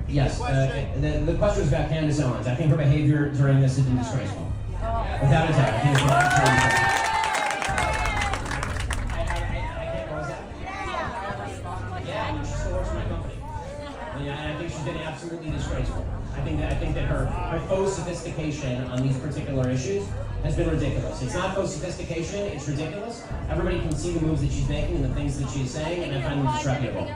Yes, the question was about Candace Owens. I think her behavior during this has been disgraceful. Without a doubt, I think it's Yeah, she still works for my company. And I think she's been absolutely disgraceful. I think that her faux sophistication on these particular issues has been ridiculous. It's not faux sophistication, it's ridiculous. Everybody can see the moves that she's making and the things that she's saying, and I find them disreputable.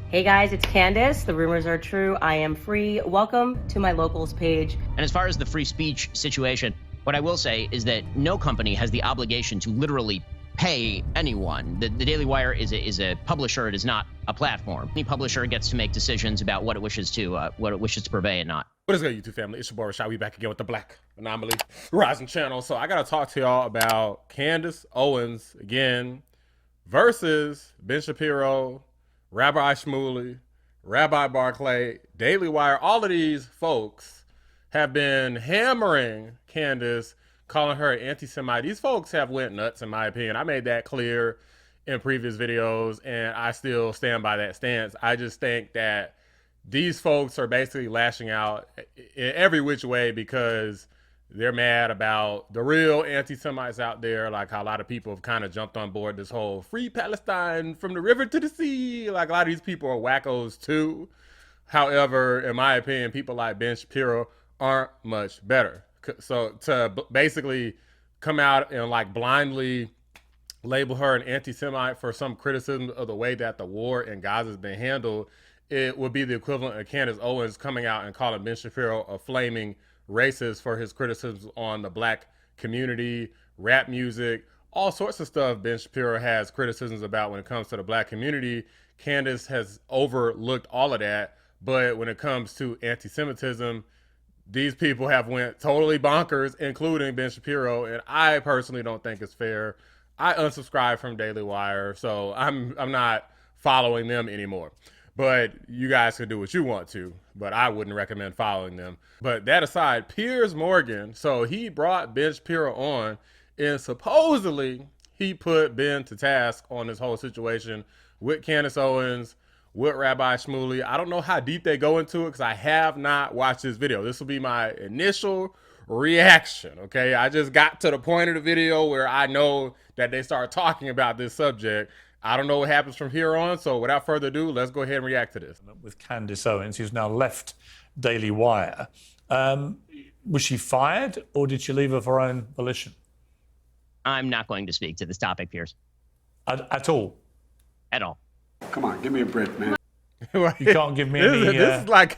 Hey guys, it's Candace. The rumors are true. I am free. Welcome to my locals page. And as far as the free speech situation, what I will say is that no company has the obligation to literally pay anyone. The Daily Wire is a publisher. It is not a platform. Any publisher gets to make decisions about what it wishes to purvey and not. What is good, YouTube family? It's your boy Rashad. We back again with the Black Anomaly Rising channel. So I gotta talk to y'all about Candace Owens again versus Ben Shapiro, Rabbi Shmuley, Rabbi Barclay, Daily Wire. All of these folks have been hammering Candace, calling her an anti-Semite. These folks have went nuts, in my opinion. I made that clear in previous videos, and I still stand by that stance. I just think that these folks are basically lashing out in every which way because they're mad about the real anti-Semites out there, like how a lot of people have kind of jumped on board this whole free Palestine from the river to the sea. Like a lot of these people are wackos too. However, in my opinion, people like Ben Shapiro aren't much better. So to basically come out and like blindly label her an anti-Semite for some criticism of the way that the war in Gaza has been handled, it would be the equivalent of Candace Owens coming out and calling Ben Shapiro a flaming racist for his criticisms on the black community, rap music, all sorts of stuff Ben Shapiro has criticisms about when it comes to the black community. Candace has overlooked all of that, but when it comes to anti-Semitism, these people have went totally bonkers, including Ben Shapiro, and I personally don't think it's fair. I unsubscribed from Daily Wire, so I'm not following them anymore. But you guys can do what you want to, but I wouldn't recommend following them. But that aside, Piers Morgan, so he brought Ben Shapiro on, and supposedly he put Ben to task on this whole situation with Candace Owens, with Rabbi Shmuley. I don't know how deep they go into it because I have not watched this video. This will be my initial reaction, okay? I just got to the point of the video where I know that they start talking about this subject. I don't know what happens from here on, so without further ado, let's go ahead and react to this. With Candace Owens, who's now left Daily Wire. Was she fired or did she leave of her own volition? I'm not going to speak to this topic, Piers. At all? At all. Come on, give me a break, man. You can't give me any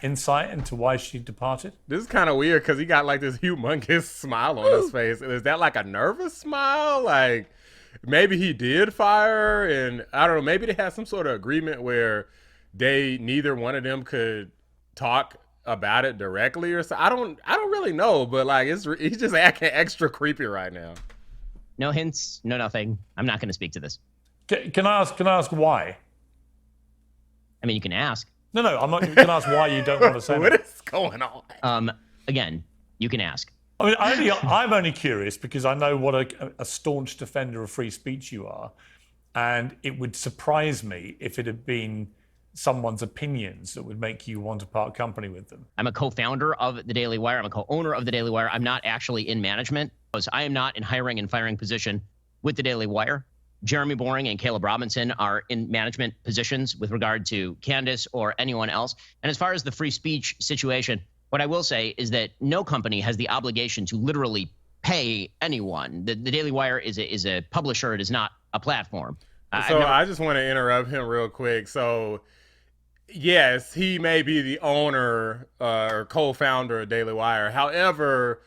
insight into why she departed? This is kind of weird because he got like this humongous smile on his face. Is that like a nervous smile? Like maybe he did fire, and I don't know, maybe they had some sort of agreement where neither one of them could talk about it directly or so. I don't really know, but like he's just acting extra creepy right now. No hints, no nothing. I'm not going to speak to this. Can I ask why? I mean, you can ask. No, I'm not going to ask why you don't want to say What is going on? Again, you can ask. I mean, I'm only curious because I know what a staunch defender of free speech you are, and it would surprise me if it had been someone's opinions that would make you want to part company with them. I'm a co-founder of the Daily Wire. I'm a co-owner of the Daily Wire. I'm not actually in management. I am not in hiring and firing position with the Daily Wire. Jeremy Boring and Caleb Robinson are in management positions with regard to Candace or anyone else. And as far as the free speech situation, what I will say is that no company has the obligation to literally pay anyone. The Daily Wire is a publisher. It is not a platform. I just want to interrupt him real quick. So yes, he may be the owner or co-founder of Daily Wire. However,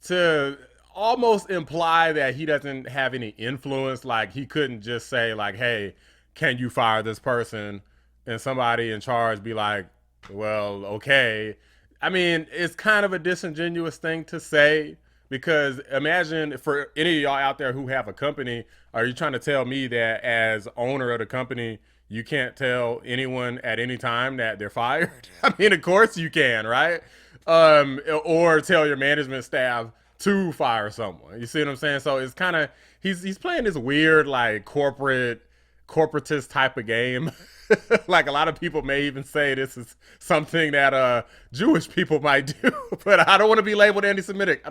to almost imply that he doesn't have any influence, like he couldn't just say like, hey, can you fire this person? And somebody in charge be like, well, okay. I mean, it's kind of a disingenuous thing to say, because imagine for any of y'all out there who have a company, are you trying to tell me that as owner of the company, you can't tell anyone at any time that they're fired? I mean, of course you can, right? Or tell your management staff to fire someone. You see what I'm saying? So it's kind of, he's playing this weird like corporate corporatist type of game. Like a lot of people may even say this is something that Jewish people might do, but I don't want to be labeled anti-Semitic.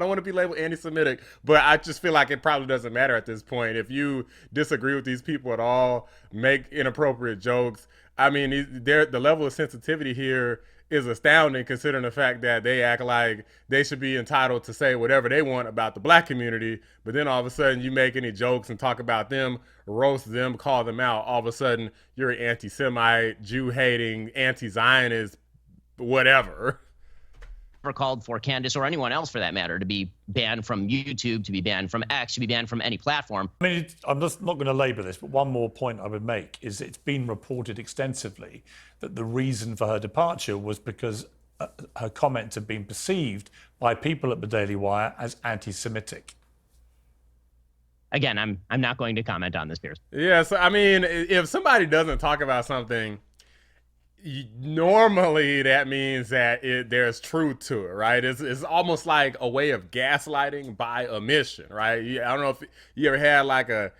But I just feel like it probably doesn't matter at this point. If you disagree with these people at all, make inappropriate jokes. I mean, the level of sensitivity here is astounding, considering the fact that they act like they should be entitled to say whatever they want about the black community, but then all of a sudden you make any jokes and talk about them, roast them, call them out, all of a sudden you're an anti-Semite, Jew-hating, anti-Zionist, whatever. Called for Candace or anyone else for that matter to be banned from YouTube, to be banned from X, to be banned from any platform. I mean, I'm just not going to labour this, but one more point I would make is it's been reported extensively that the reason for her departure was because her comments have been perceived by people at the Daily Wire as anti-Semitic. Again, I'm not going to comment on this, Piers. Yeah, so I mean, if somebody doesn't talk about something, normally that means that there's truth to it, right? It's almost like a way of gaslighting by omission, right? I don't know if you ever had like a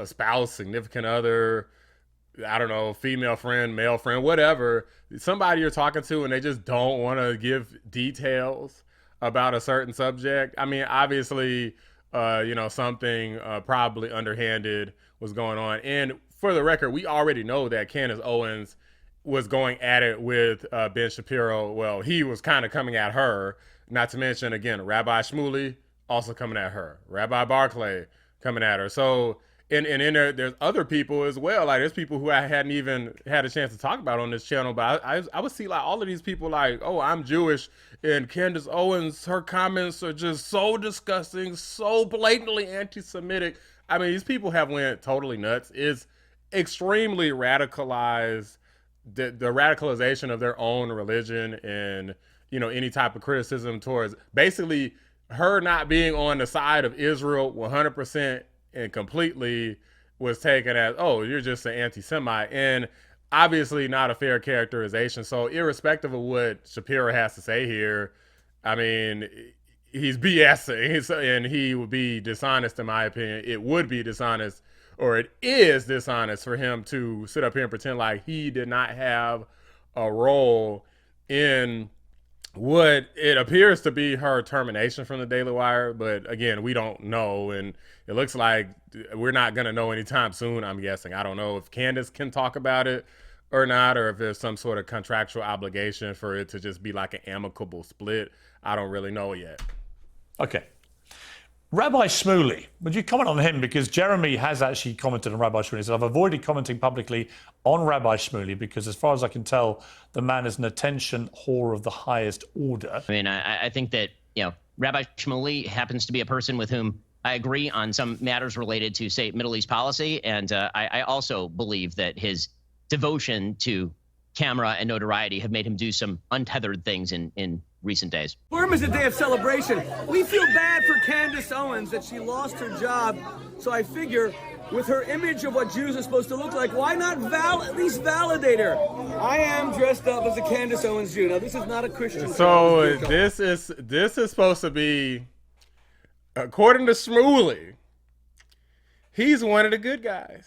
spouse, significant other, I don't know, female friend, male friend, whatever, somebody you're talking to and they just don't want to give details about a certain subject. I mean, obviously, something probably underhanded was going on. And for the record, we already know that Candace Owens was going at it with Ben Shapiro. Well, he was kind of coming at her, not to mention, again, Rabbi Shmuley also coming at her, Rabbi Barclay coming at her. So, and in there's other people as well. Like, there's people who I hadn't even had a chance to talk about on this channel, but I would see like all of these people like, oh, I'm Jewish, and Candace Owens, her comments are just so disgusting, so blatantly anti-Semitic. I mean, these people have went totally nuts. It's extremely radicalized. The radicalization of their own religion and, any type of criticism towards basically her not being on the side of Israel 100% and completely was taken as, oh, you're just an anti-Semite, and obviously not a fair characterization. So irrespective of what Shapiro has to say here, I mean, he's BSing and he would be dishonest in my opinion. It would be dishonest, or it is dishonest for him to sit up here and pretend like he did not have a role in what it appears to be her termination from the Daily Wire. But again, we don't know. And it looks like we're not going to know anytime soon, I'm guessing. I don't know if Candace can talk about it or not, or if there's some sort of contractual obligation for it to just be like an amicable split. I don't really know yet. Okay. Rabbi Shmuley, would you comment on him? Because Jeremy has actually commented on Rabbi Shmuley. So I've avoided commenting publicly on Rabbi Shmuley because, as far as I can tell, the man is an attention whore of the highest order. I mean, I think that, Rabbi Shmuley happens to be a person with whom I agree on some matters related to, say, Middle East policy. And I also believe that his devotion to camera and notoriety have made him do some untethered things in recent days. Purim is a day of celebration. We feel bad for Candace Owens that she lost her job. So I figure with her image of what Jews are supposed to look like, why not at least validate her? I am dressed up as a Candace Owens Jew. Now, this is not a Christian. So this is supposed to be, according to Shmuley, he's one of the good guys.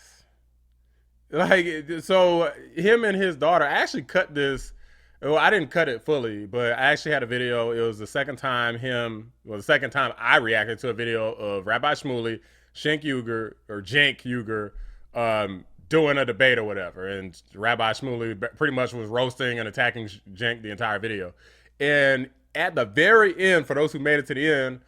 Like, so him and his daughter, I actually cut this. Well, I didn't cut it fully, but I actually had a video. It was the second time I reacted to a video of Rabbi Shmuley, Cenk Uygur, doing a debate or whatever. And Rabbi Shmuley pretty much was roasting and attacking Cenk the entire video. And at the very end, for those who made it to the end,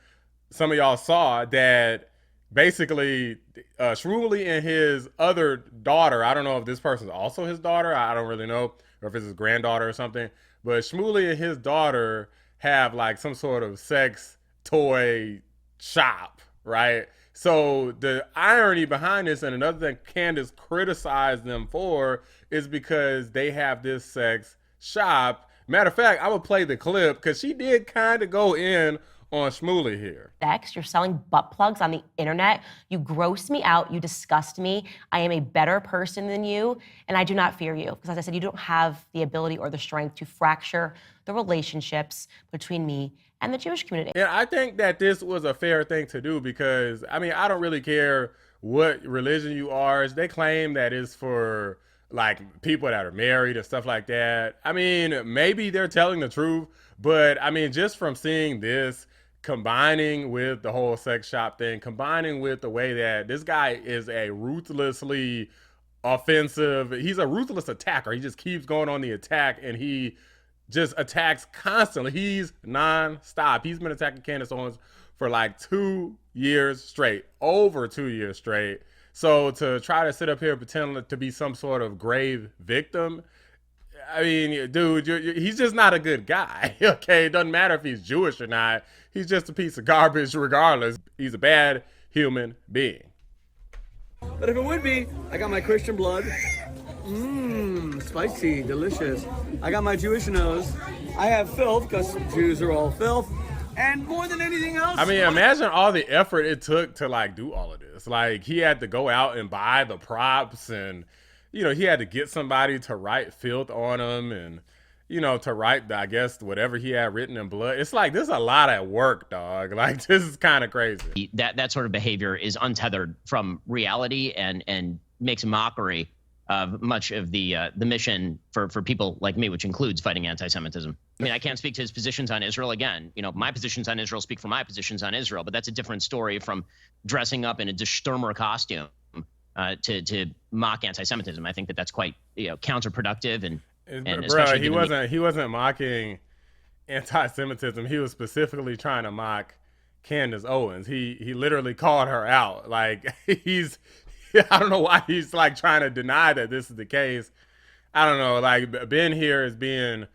some of y'all saw that basically Shmuley and his other daughter, I don't know if this person's also his daughter, I don't really know, or if it's his granddaughter or something, but Shmuley and his daughter have like some sort of sex toy shop, right? So the irony behind this, and another thing Candace criticized them for, is because they have this sex shop. Matter of fact, I'm gonna play the clip because she did kind of go in on Shmuley here. Next, you're selling butt plugs on the internet. You gross me out. You disgust me. I am a better person than you, and I do not fear you. Because as I said, you don't have the ability or the strength to fracture the relationships between me and the Jewish community. And I think that this was a fair thing to do because, I mean, I don't really care what religion you are. They claim that it's for like people that are married and stuff like that. I mean, maybe they're telling the truth, but I mean, just from seeing this, combining with the whole sex shop thing, combining with the way that this guy is a ruthlessly offensive, he's a ruthless attacker. He just keeps going on the attack, and he just attacks constantly. He's non-stop. He's been attacking Candace Owens for like 2 years straight, over 2 years straight. So to try to sit up here and pretend to be some sort of grave victim, I mean, dude, he's just not a good guy. Okay, it doesn't matter if he's Jewish or not. He's just a piece of garbage regardless. He's a bad human being. But if it would be, I got my Christian blood. Spicy, delicious. I got my Jewish nose. I have filth, because Jews are all filth. And more than anything else, I mean, imagine all the effort it took to like do all of this. Like, he had to go out and buy the props, and you know, he had to get somebody to write filth on him, and you know, to write, I guess, whatever he had written in blood. It's like, there's a lot at work, dog. Like, this is kind of crazy. That sort of behavior is untethered from reality and makes a mockery of much of the mission for people like me, which includes fighting anti-Semitism. I mean, I can't speak to his positions on Israel. Again, you know, my positions on Israel speak for my positions on Israel, but that's a different story from dressing up in a Stürmer costume to mock anti-Semitism. I think that's quite, you know, counterproductive and bro, he wasn't mocking anti-Semitism. He was specifically trying to mock Candace Owens. He literally called her out. Like, I don't know why he's like trying to deny that this is the case. I don't know. Like, Ben here is being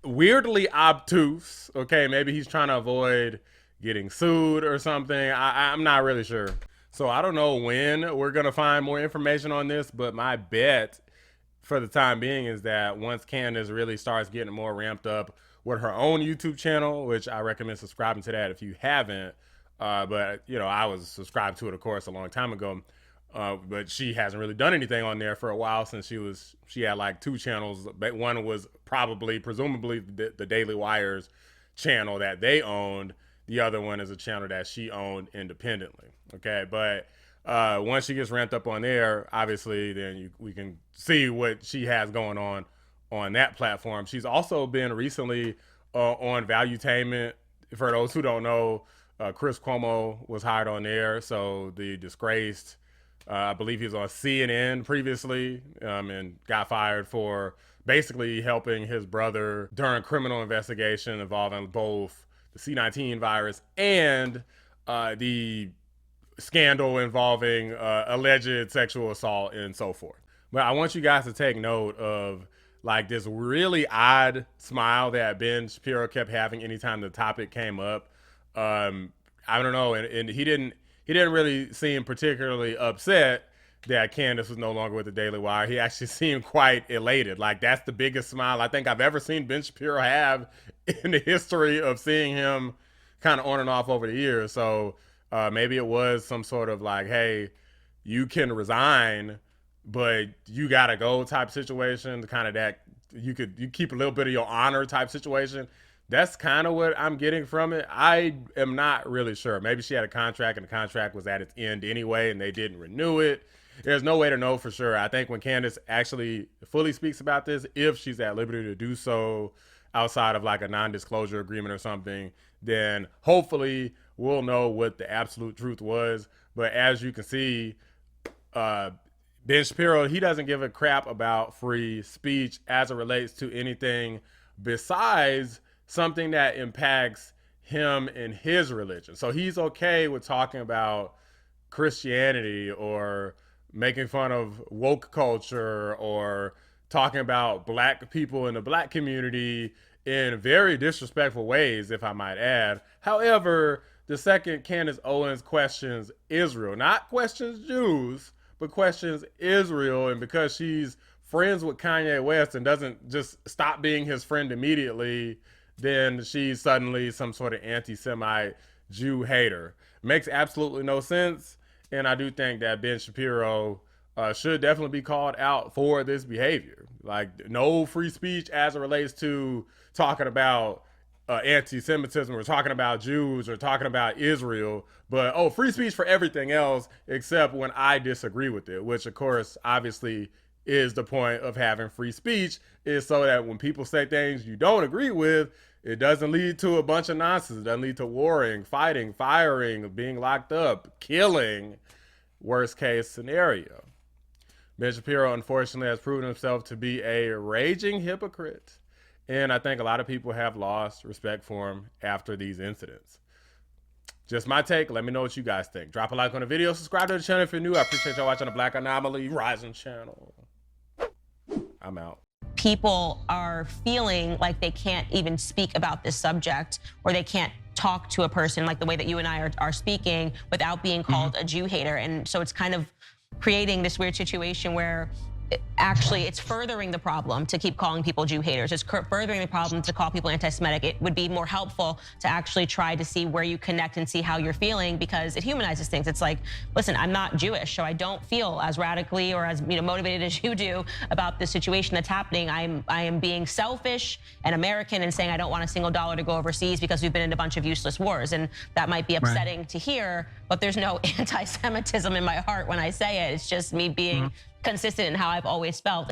weirdly obtuse. Okay, maybe he's trying to avoid getting sued or something. I'm not really sure. So I don't know when we're gonna find more information on this, but my bet for the time being is that once Candace really starts getting more ramped up with her own YouTube channel, which I recommend subscribing to that if you haven't, but you know, I was subscribed to it, of course, a long time ago, but she hasn't really done anything on there for a while, since she had like 2 channels. One was presumably the Daily Wire's channel that they owned. The other one is a channel that she owned independently. Okay, but once she gets ramped up on there, obviously, then we can see what she has going on that platform. She's also been recently on Valuetainment. For those who don't know, Chris Cuomo was hired on there. So the disgraced, I believe he was on CNN previously, and got fired for basically helping his brother during a criminal investigation involving both the C-19 virus and the scandal involving alleged sexual assault and so forth. But I want you guys to take note of like this really odd smile that Ben Shapiro kept having anytime the topic came up. I don't know, and he didn't really seem particularly upset that Candace was no longer with the Daily Wire. He actually seemed quite elated. Like, that's the biggest smile I think I've ever seen Ben Shapiro have in the history of seeing him kind of on and off over the years. So maybe it was some sort of like, hey, you can resign, but you gotta go type situation, kind of that you keep a little bit of your honor type situation. That's kind of what I'm getting from it. I am not really sure. Maybe she had a contract and the contract was at its end anyway and they didn't renew it. There's no way to know for sure. I think when Candace actually fully speaks about this, if she's at liberty to do so outside of like a non-disclosure agreement or something, then hopefully we'll know what the absolute truth was. But as you can see, Ben Shapiro, he doesn't give a crap about free speech as it relates to anything besides something that impacts him and his religion. So he's okay with talking about Christianity or making fun of woke culture or talking about black people in the black community in very disrespectful ways, if I might add. However, the second Candace Owens questions Israel, not questions Jews, but questions Israel, and because she's friends with Kanye West and doesn't just stop being his friend immediately, then she's suddenly some sort of anti-Semite Jew hater. Makes absolutely no sense. And I do think that Ben Shapiro should definitely be called out for this behavior. Like, no free speech as it relates to talking about anti-Semitism, we're talking about Jews, or talking about Israel, but oh, free speech for everything else except when I disagree with it, which of course obviously is the point of having free speech, is so that when people say things you don't agree with, it doesn't lead to a bunch of nonsense. It doesn't lead to warring, fighting, firing, being locked up, killing, worst case scenario. Ben Shapiro unfortunately has proven himself to be a raging hypocrite. And I think a lot of people have lost respect for him after these incidents. Just my take. Let me know what you guys think. Drop a like on the video. Subscribe to the channel if you're new. I appreciate y'all watching the Black Anomaly Rising channel. I'm out. People are feeling like they can't even speak about this subject, or they can't talk to a person like the way that you and I are speaking without being called a Jew hater. And so it's kind of creating this weird situation where actually it's furthering the problem to keep calling people Jew haters. It's furthering the problem to call people anti-Semitic. It would be more helpful to actually try to see where you connect and see how you're feeling, because it humanizes things. It's like, listen, I'm not Jewish, so I don't feel as radically or as motivated as you do about this situation that's happening. I am being selfish and American and saying I don't want a single dollar to go overseas because we've been in a bunch of useless wars, and that might be upsetting to hear, but there's no anti-Semitism in my heart when I say it. It's just me being consistent in how I've always felt.